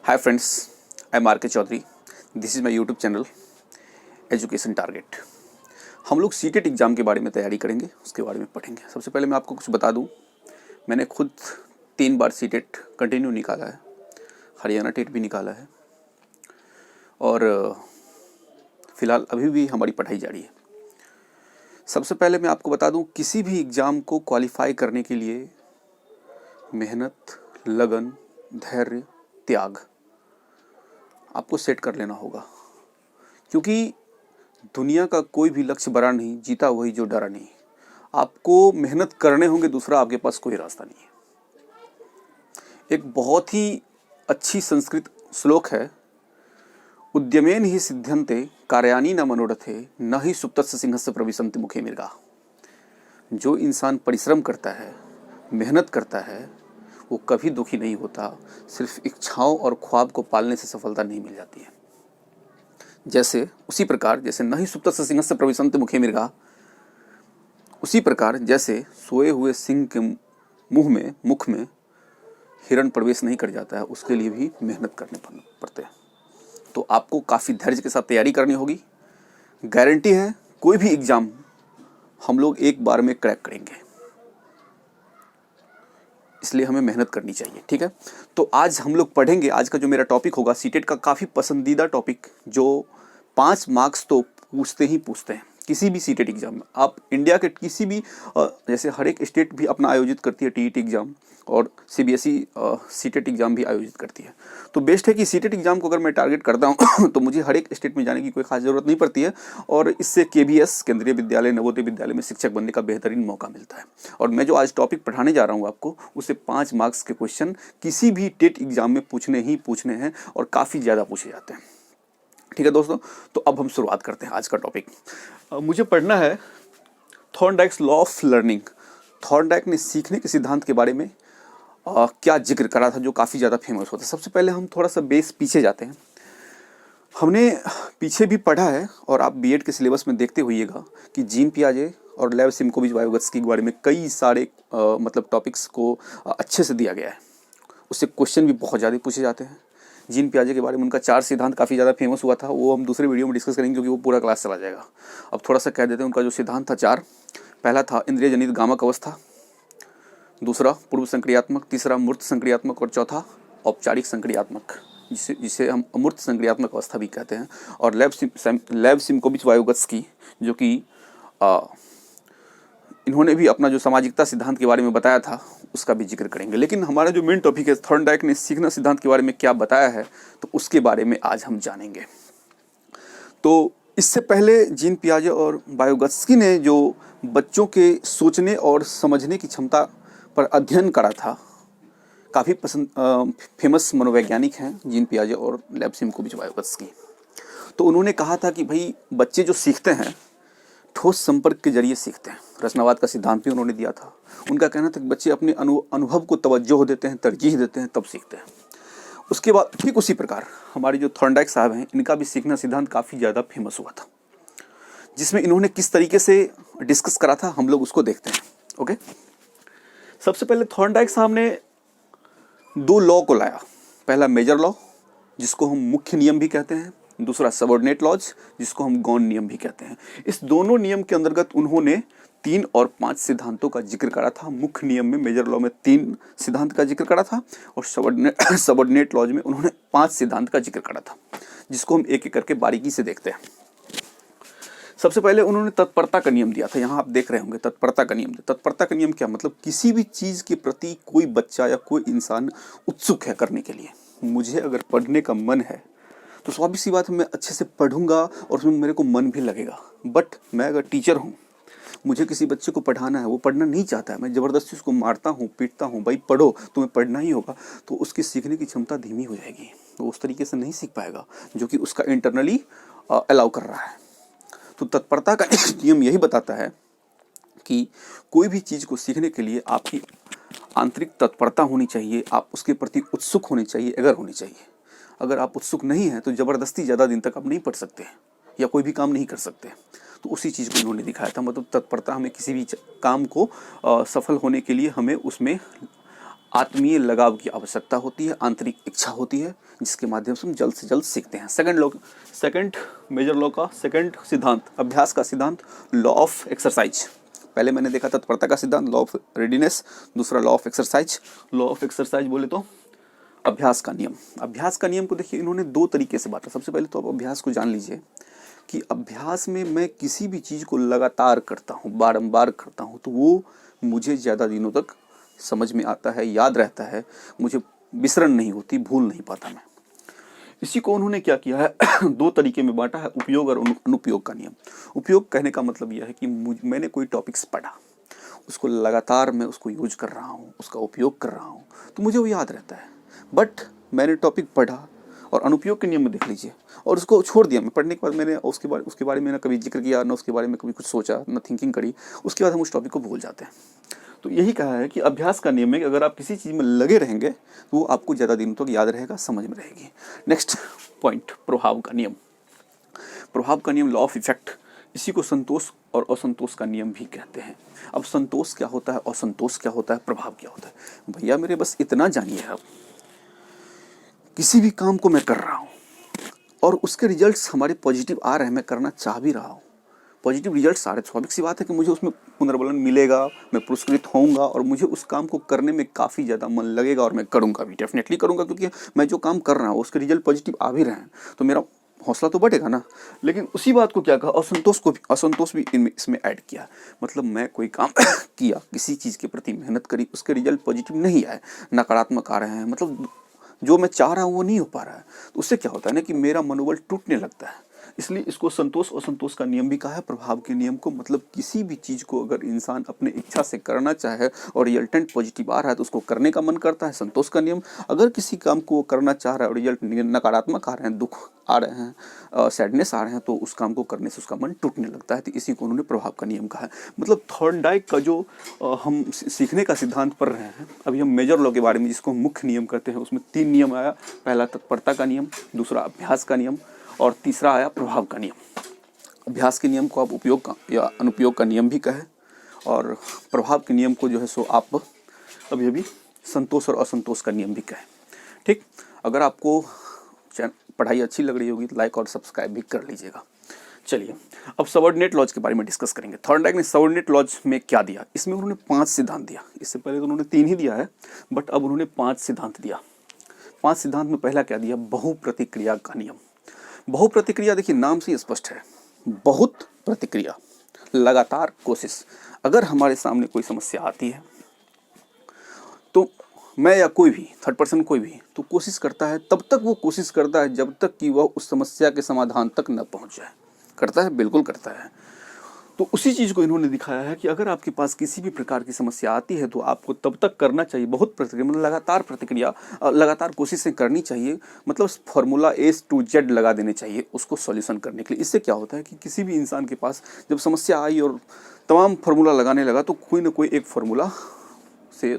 Hi friends, I am R K Chaudhary. This is my YouTube channel education target. हम लोग CTET exam के बारे में तैयारी करेंगे, उसके बारे में पढ़ेंगे। सबसे पहले मैं आपको कुछ बता दूं, मैंने खुद 3 बार सीटेट कंटिन्यू निकाला है, हरियाणा टेट भी निकाला है और फ़िलहाल अभी भी हमारी पढ़ाई जारी है। सबसे पहले मैं आपको बता दूं, किसी भी एग्ज़ाम को क्वालिफाई करने के लिए मेहनत, लगन, धैर्य, त्याग आपको सेट कर लेना होगा, क्योंकि दुनिया का कोई भी लक्ष्य बड़ा नहीं, जीता वही जो डरा नहीं। आपको मेहनत करने होंगे, दूसरा आपके पास कोई रास्ता नहीं है। एक बहुत ही अच्छी संस्कृत श्लोक है, उद्यमेन ही सिद्ध्यन्ते कार्याणि न मनोरथे न ही सुप्तस्य सिंहस्य प्रविशन्ति मुखे मृगा। जो इंसान परिश्रम करता है, मेहनत करता है, वो कभी दुखी नहीं होता। सिर्फ इच्छाओं और ख्वाब को पालने से सफलता नहीं मिल जाती है। जैसे उसी प्रकार जैसे न ही सुप्तस्य सिंहस्य प्रविशन्ति मुखे मृगा, उसी प्रकार जैसे सोए हुए सिंह के मुख में हिरण प्रवेश नहीं कर जाता है, उसके लिए भी मेहनत करने पड़ते हैं। तो आपको काफ़ी धैर्य के साथ तैयारी करनी होगी। गारंटी है कोई भी एग्ज़ाम हम लोग एक बार में क्रैक करेंगे, इसलिए हमें मेहनत करनी चाहिए। ठीक है, तो आज हम लोग पढ़ेंगे। आज का जो मेरा टॉपिक होगा सीटेट का काफ़ी पसंदीदा टॉपिक, जो 5 मार्क्स तो पूछते ही पूछते हैं किसी भी सीटेट एग्ज़ाम में। आप इंडिया के किसी भी जैसे हर एक स्टेट भी अपना आयोजित करती है टीईटी एग्ज़ाम, और सीबीएसई सीटेट एग्ज़ाम भी आयोजित करती है। तो बेस्ट है कि सीटेट एग्ज़ाम को अगर मैं टारगेट करता हूँ तो मुझे हर एक स्टेट में जाने की कोई खास ज़रूरत नहीं पड़ती है, और इससे केबीएस केंद्रीय विद्यालय, नवोदय विद्यालय में शिक्षक बनने का बेहतरीन मौका मिलता है। और मैं जो आज टॉपिक पढ़ाने जा रहा हूँ आपको, उससे 5 मार्क्स के क्वेश्चन किसी भी टेट एग्ज़ाम में पूछने हैं, और काफ़ी ज़्यादा पूछे जाते हैं। ठीक है दोस्तों, तो अब हम शुरुआत करते हैं आज का टॉपिक। मुझे पढ़ना है थॉर्नडाइक्स लॉ ऑफ लर्निंग। थॉर्नडाइक ने सीखने के सिद्धांत के बारे में क्या जिक्र करा था, जो काफ़ी ज़्यादा फेमस होता है। सबसे पहले हम थोड़ा सा बेस पीछे जाते हैं। हमने पीछे भी पढ़ा है, और आप बीएड के सिलेबस में देखते होइएगा कि जीन पियाजे और लेव सिमकोविच वाइगोत्स्की के बारे में कई सारे मतलब टॉपिक्स को अच्छे से दिया गया है। उससे क्वेश्चन भी बहुत ज़्यादा पूछे जाते हैं। जीन पियाजे के बारे में उनका 4 सिद्धांत काफ़ी ज़्यादा फेमस हुआ था, वो हम दूसरे वीडियो में डिस्कस करेंगे, क्योंकि वो पूरा क्लास चला जाएगा। अब थोड़ा सा कह देते हैं उनका जो सिद्धांत था 4। पहला था इंद्रिय जनित गामक अवस्था, दूसरा पूर्व संक्रियात्मक, तीसरा मूर्त संक्रियात्मक, और चौथा औपचारिक संक्रियात्मक, जिसे हम अमूर्त संक्रियात्मक अवस्था भी कहते हैं। और लेव सिमकोविच वाइगोत्स्की, जो कि इन्होंने भी अपना जो सामाजिकता सिद्धांत के बारे में बताया था, उसका भी जिक्र करेंगे। लेकिन हमारा जो मेन टॉपिक है, थॉर्नडाइक ने सीखना सिद्धांत के बारे में क्या बताया है, तो उसके बारे में आज हम जानेंगे। तो इससे पहले जीन पियाजे और वाइगोत्स्की ने जो बच्चों के सोचने और समझने की क्षमता पर अध्ययन करा था, काफ़ी फेमस मनोवैज्ञानिक हैं जीन पियाजे और लेव सिमकोविच वाइगोत्स्की। तो उन्होंने कहा था कि भाई बच्चे जो सीखते हैं, ठोस संपर्क के जरिए सीखते हैं। रचनावाद का सिद्धांत भी उन्होंने दिया था। उनका कहना था कि बच्चे अपने अनुभव को तवज्जो देते हैं, तरजीह देते हैं, तब सीखते हैं। उसके बाद ठीक उसी प्रकार हमारे जो थॉर्नडाइक साहब हैं, इनका भी सीखना सिद्धांत काफ़ी ज़्यादा फेमस हुआ था, जिसमें इन्होंने किस तरीके से डिस्कस करा था, हम लोग उसको देखते हैं। ओके, सबसे पहले थॉर्नडाइक साहब ने 2 लॉ को लाया। पहला मेजर लॉ, जिसको हम मुख्य नियम भी कहते हैं, दूसरा सबऑर्डिनेट लॉज, जिसको हम गौण नियम भी कहते हैं। इस दोनों नियम के अंतर्गत उन्होंने 3 और 5 सिद्धांतों का जिक्र करा था। मुख्य नियम में, मेजर लॉ में 3 सिद्धांत का जिक्र करा था, और सबऑर्डिनेट लॉज में उन्होंने 5 सिद्धांत का जिक्र करा था, जिसको हम एक एक करके बारीकी से देखते हैं। सबसे पहले उन्होंने तत्परता का नियम दिया था। यहाँ आप देख रहे होंगे तत्परता का नियम। तत्परता का नियम क्या मतलब, किसी भी चीज़ के प्रति कोई बच्चा या कोई इंसान उत्सुक है करने के लिए। मुझे अगर पढ़ने का मन है तो स्वाभाविक सी बात है, मैं अच्छे से पढ़ूंगा और उसमें मेरे को मन भी लगेगा। बट मैं अगर टीचर हूँ, मुझे किसी बच्चे को पढ़ाना है, वो पढ़ना नहीं चाहता है, मैं ज़बरदस्ती उसको मारता हूँ, पीटता हूँ, भाई पढ़ो, तुम्हें पढ़ना ही होगा, तो उसकी सीखने की क्षमता धीमी हो जाएगी। वो उस तरीके से नहीं सीख पाएगा जो कि उसका इंटरनली अलाउ कर रहा है। तो तत्परता का नियम यही बताता है कि कोई भी चीज़ को सीखने के लिए आपकी आंतरिक तत्परता होनी चाहिए, आप उसके प्रति उत्सुक होने चाहिए, अगर होनी चाहिए। अगर आप उत्सुक नहीं हैं तो ज़बरदस्ती ज़्यादा दिन तक आप नहीं पढ़ सकते या कोई भी काम नहीं कर सकते। तो उसी चीज़ को इन्होंने दिखाया था। मतलब तत्परता, हमें किसी भी काम को सफल होने के लिए हमें उसमें आत्मीय लगाव की आवश्यकता होती है, आंतरिक इच्छा होती है, जिसके माध्यम से हम जल्द से जल्द सीखते हैं। सेकंड मेजर लॉ का सेकंड सिद्धांत, अभ्यास का सिद्धांत, लॉ ऑफ एक्सरसाइज। पहले मैंने देखा तत्परता का सिद्धांत, लॉ ऑफ रेडीनेस, दूसरा law of exercise. Law of exercise बोले तो अभ्यास का नियम। अभ्यास का नियम को देखिए इन्होंने दो तरीके से बांटा। सबसे पहले तो आप अभ्यास को जान लीजिए कि अभ्यास में मैं किसी भी चीज़ को लगातार करता हूँ, बारंबार करता हूँ, तो वो मुझे ज़्यादा दिनों तक समझ में आता है, याद रहता है, मुझे विसरण नहीं होती, भूल नहीं पाता मैं। इसी को उन्होंने क्या किया है दो तरीके में बांटा है, उपयोग और अनुपयोग का नियम। उपयोग कहने का मतलब यह है कि मैंने कोई टॉपिक्स पढ़ा, उसको लगातार मैं उसको यूज कर रहा हूँ, उसका उपयोग कर रहा हूँ, तो मुझे वो याद रहता है। बट मैंने टॉपिक पढ़ा और अनुपयोग के नियम में देख लीजिए और उसको छोड़ दिया। मैं पढ़ने के बाद मैंने उसके बारे में ना कभी जिक्र किया, ना उसके बारे में कभी कुछ सोचा, ना थिंकिंग करी, उसके बाद हम उस टॉपिक को भूल जाते हैं। तो यही कहा है कि अभ्यास का नियम है कि अगर आप किसी चीज़ में लगे रहेंगे तो वो आपको ज़्यादा दिनों तक याद रहेगा, समझ में रहेगी। नेक्स्ट पॉइंट, प्रभाव का नियम। प्रभाव का नियम, लॉ ऑफ इफेक्ट। इसी को संतोष और असंतोष का नियम भी कहते हैं। अब संतोष क्या होता है, असंतोष क्या होता है, प्रभाव क्या होता है, भैया मेरे बस इतना जानिए आप, किसी भी काम को मैं कर रहा हूँ और उसके रिजल्ट्स हमारे पॉजिटिव आ रहे हैं, मैं करना चाह भी रहा हूँ, पॉजिटिव रिजल्ट्स आ रहे हैं, स्वाभाविक सी बात है कि मुझे उसमें पुनर्बलन मिलेगा, मैं पुरस्कृत होऊंगा और मुझे उस काम को करने में काफ़ी ज़्यादा मन लगेगा और मैं करूँगा भी, डेफिनेटली करूँगा, क्योंकि मैं जो काम कर रहा हूँ उसके रिजल्ट पॉजिटिव आ भी रहे हैं तो मेरा हौसला तो बढ़ेगा ना। लेकिन उसी बात को क्या कहा, असंतोष भी इसमें ऐड किया। मतलब मैं कोई काम किया, किसी चीज़ के प्रति मेहनत करी, उसके रिजल्ट पॉजिटिव नहीं आए, नकारात्मक आ रहे हैं, मतलब जो मैं चाह रहा हूँ वो नहीं हो पा रहा है, तो उससे क्या होता है ना कि मेरा मनोबल टूटने लगता है। इसलिए इसको संतोष और असंतोष का नियम भी कहा है। प्रभाव के नियम को मतलब किसी भी चीज़ को अगर इंसान अपने इच्छा से करना चाहे और रिजल्टेंट पॉजिटिव आ रहा है तो उसको करने का मन करता है, संतोष का नियम। अगर किसी काम को करना चाह रहा है और रिजल्ट नकारात्मक आ रहे हैं, दुख आ रहे हैं, सैडनेस आ रहे हैं, तो उस काम को करने से उसका मन टूटने लगता है। तो इसी को उन्होंने प्रभाव का नियम कहा है। मतलब थॉर्नडाइक का जो हम सीखने का सिद्धांत पढ़ रहे हैं, अभी हम मेजर लॉ के बारे में जिसको मुख्य नियम कहते हैं, उसमें 3 नियम आया। पहला तत्परता का नियम, दूसरा अभ्यास का नियम और तीसरा आया प्रभाव का नियम। अभ्यास के नियम को आप उपयोग का या अनुपयोग का नियम भी कहें और प्रभाव के नियम को जो है सो आप अभी अभी संतोष और असंतोष का नियम भी कहें। ठीक, अगर आपको पढ़ाई अच्छी लग रही होगी तो लाइक और सब्सक्राइब भी कर लीजिएगा। चलिए अब सबऑर्डिनेट लॉज के बारे में डिस्कस करेंगे। थॉर्नडाइक ने सबऑर्डिनेट लॉज में क्या दिया, इसमें उन्होंने 5 सिद्धांत दिया। इससे पहले तो उन्होंने 3 ही दिया है, बट अब उन्होंने 5 सिद्धांत दिया। 5 सिद्धांत में पहला क्या दिया, बहुप्रतिक्रिया का नियम। बहुप्रतिक्रिया देखिए नाम से ही स्पष्ट है, बहुत प्रतिक्रिया, लगातार कोशिश। अगर हमारे सामने कोई समस्या आती है तो मैं या कोई भी थर्ड पर्सन कोई भी तो कोशिश करता है, तब तक वो कोशिश करता है जब तक कि वह उस समस्या के समाधान तक न पहुंच जाए। करता है, बिल्कुल करता है। तो उसी चीज़ को इन्होंने दिखाया है कि अगर आपके पास किसी भी प्रकार की समस्या आती है तो आपको तब तक करना चाहिए, बहुत प्रतिक्रिया, मतलब लगातार प्रतिक्रिया, लगातार कोशिशें करनी चाहिए। मतलब फॉर्मूला A to Z लगा देने चाहिए उसको सॉल्यूशन करने के लिए। इससे क्या होता है कि किसी भी इंसान के पास जब समस्या आई और तमाम फार्मूला लगाने लगा तो कोई ना कोई एक फार्मूला से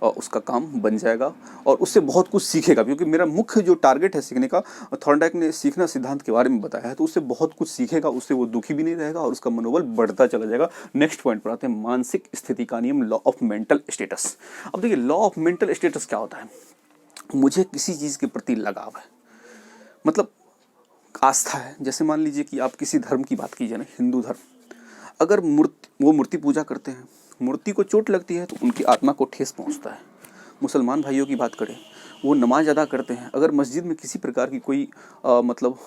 उसका काम बन जाएगा और उससे बहुत कुछ सीखेगा। क्योंकि मेरा मुख्य जो टारगेट है सीखने का, थॉर्नडाइक ने सीखना सिद्धांत के बारे में बताया है, तो उससे बहुत कुछ सीखेगा, उससे वो दुखी भी नहीं रहेगा और उसका मनोबल बढ़ता चला जाएगा। नेक्स्ट पॉइंट पर आते हैं, मानसिक स्थिति का नियम, लॉ ऑफ मेंटल स्टेटस। अब देखिए लॉ ऑफ मेंटल स्टेटस क्या होता है, मुझे किसी चीज़ के प्रति लगाव है, मतलब आस्था है। जैसे मान लीजिए कि आप किसी धर्म की बात कीजिए ना, हिंदू धर्म, अगर वो मूर्ति पूजा करते हैं, मूर्ति को चोट लगती है तो उनकी आत्मा को ठेस पहुंचता है। मुसलमान भाइयों की बात करें, वो नमाज अदा करते हैं, अगर मस्जिद में किसी प्रकार की कोई मतलब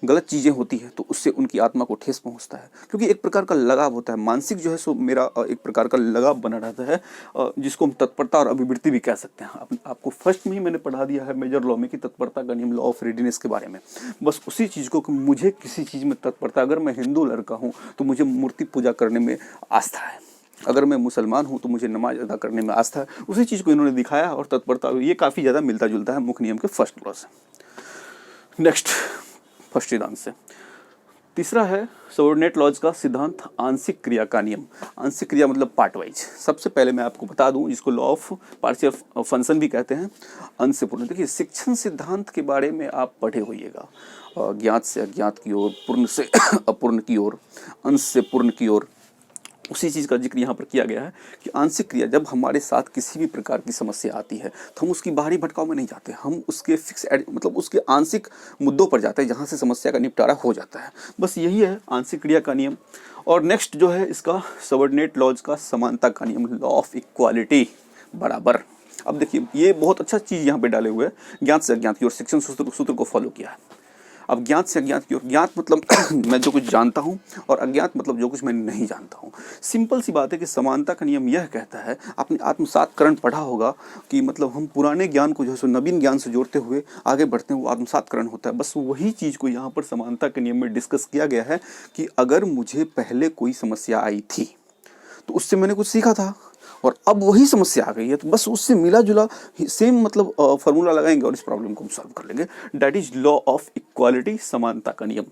गलत चीज़ें होती हैं तो उससे उनकी आत्मा को ठेस पहुंचता है, क्योंकि एक प्रकार का लगाव होता है। मानसिक जो है सो मेरा एक प्रकार का लगाव बना रहता है, जिसको हम तत्परता और अभिवृत्ति भी कह सकते हैं। आपको फर्स्ट में ही मैंने पढ़ा दिया है मेजर लॉ में कि तत्परता का नियम, लॉ ऑफ रेडीनेस के बारे में। बस उसी चीज़ को कि मुझे किसी चीज़ में तत्परता, अगर मैं हिंदू लड़का हूँ तो मुझे मूर्ति पूजा करने में आस्था है, अगर मैं मुसलमान हूँ तो मुझे नमाज अदा करने में आस्था है। उसी चीज़ को इन्होंने दिखाया और तत्परता, ये काफ़ी ज़्यादा मिलता जुलता है मुख्य नियम के फर्स्ट लॉ से। नेक्स्ट फर्स्ट सिद्धांत से तीसरा है सबऑर्डिनेट लॉज का सिद्धांत, आंशिक क्रिया का नियम। आंशिक क्रिया मतलब पार्ट वाइज। सबसे पहले मैं आपको बता दूं, जिसको लॉ ऑफ पार्शियल फंक्शन भी कहते हैं, अंश से पूर्ण। देखिए शिक्षण सिद्धांत के बारे में आप पढ़े होइएगा, ज्ञात से अज्ञात की ओर, पूर्ण से अपूर्ण की ओर, अंश से पूर्ण की ओर, उसी चीज़ का जिक्र यहाँ पर किया गया है कि आंशिक क्रिया जब हमारे साथ किसी भी प्रकार की समस्या आती है तो हम उसकी बाहरी भटकाव में नहीं जाते, हम उसके मतलब उसके आंशिक मुद्दों पर जाते हैं जहाँ से समस्या का निपटारा हो जाता है। बस यही है आंशिक क्रिया का नियम। और नेक्स्ट जो है इसका सबऑर्डिनेट लॉज का समानता का नियम, लॉ ऑफ इक्वालिटी बराबर। अब देखिए ये बहुत अच्छा चीज़ यहाँ पे डाले हुए है, ज्ञात से अज्ञात की ओर सेक्शन सूत्र को फॉलो किया है। अब ज्ञात से अज्ञात की ओर, ज्ञात मतलब मैं जो कुछ जानता हूँ और अज्ञात मतलब जो कुछ मैं नहीं जानता हूँ। सिंपल सी बात है कि समानता का नियम यह कहता है, आपने आत्मसातकरण पढ़ा होगा कि मतलब हम पुराने ज्ञान को जो है सो नवीन ज्ञान से जोड़ते हुए आगे बढ़ते हैं, वो आत्मसातकरण होता है। बस वही चीज़ को यहाँ पर समानता के नियम में डिस्कस किया गया है कि अगर मुझे पहले कोई समस्या आई थी तो उससे मैंने कुछ सीखा था और अब वही समस्या आ गई है, तो बस उससे मिला जुला सेम मतलब फॉर्मूला लगाएंगे और इस प्रॉब्लम को हम सॉल्व कर लेंगे। That is law of equality, समानता का नियम।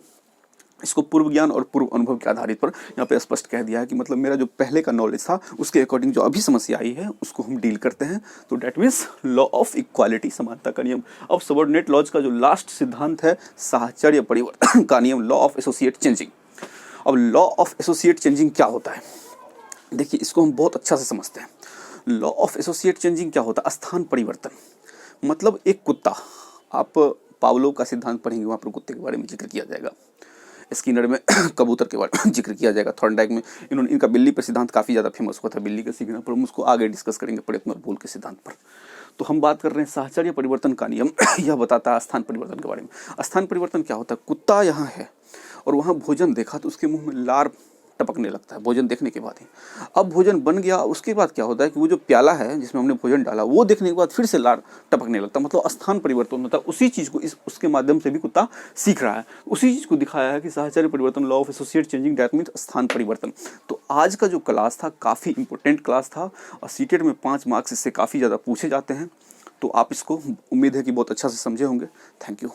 इसको पूर्व ज्ञान और पूर्व अनुभव के आधारित पर यहाँ पे स्पष्ट कह दिया है कि मतलब मेरा जो पहले का नॉलेज था उसके अकॉर्डिंग जो अभी समस्या आई है उसको हम डील करते हैं। तो that means law of equality, समानता का नियम। अब सबऑर्डिनेट लॉज का जो लास्ट सिद्धांत है साहचर्य परिवर्तन का नियम, लॉ ऑफ एसोसिएट चेंजिंग। अब लॉ ऑफ एसोसिएट चेंजिंग क्या होता है, देखिए इसको हम बहुत अच्छा से समझते हैं। लॉ ऑफ एसोसिएट चेंजिंग क्या होता है, स्थान परिवर्तन। मतलब एक कुत्ता, आप पावलोव का सिद्धांत पढ़ेंगे वहाँ पर कुत्ते के बारे में जिक्र किया जाएगा, स्किनर में कबूतर के बारे में जिक्र किया जाएगा, थॉर्नडाइक में इनका बिल्ली पर सिद्धांत काफ़ी ज़्यादा फेमस हुआ था, बिल्ली के सीखने पर। हम उसको आगे डिस्कस करेंगे प्रयत्न और भूल के सिद्धांत पर। तो हम बात कर रहे हैं साहचर्य परिवर्तन का नियम। यह बताता है स्थान परिवर्तन के बारे में। स्थान परिवर्तन क्या होता है, कुत्ता यहाँ है और वहाँ भोजन देखा तो उसके मुंह में लार टपकने लगता है भोजन देखने के बाद ही। अब भोजन बन गया, उसके बाद क्या होता है कि वो जो प्याला है जिसमें हमने भोजन डाला वो देखने के बाद फिर से लार टपकने लगता है, मतलब स्थान परिवर्तन होता है। उसी चीज़ को उसके माध्यम से भी कुत्ता सीख रहा है। उसी चीज़ को दिखाया है कि साहचर्य परिवर्तन, law of associate changing, that means स्थान परिवर्तन। तो आज का जो क्लास था काफ़ी इंपॉर्टेंट क्लास था और सीटेट में 5 मार्क्स इससे काफ़ी ज़्यादा पूछे जाते हैं। तो आप इसको उम्मीद है कि बहुत अच्छा से समझे होंगे। Thank you.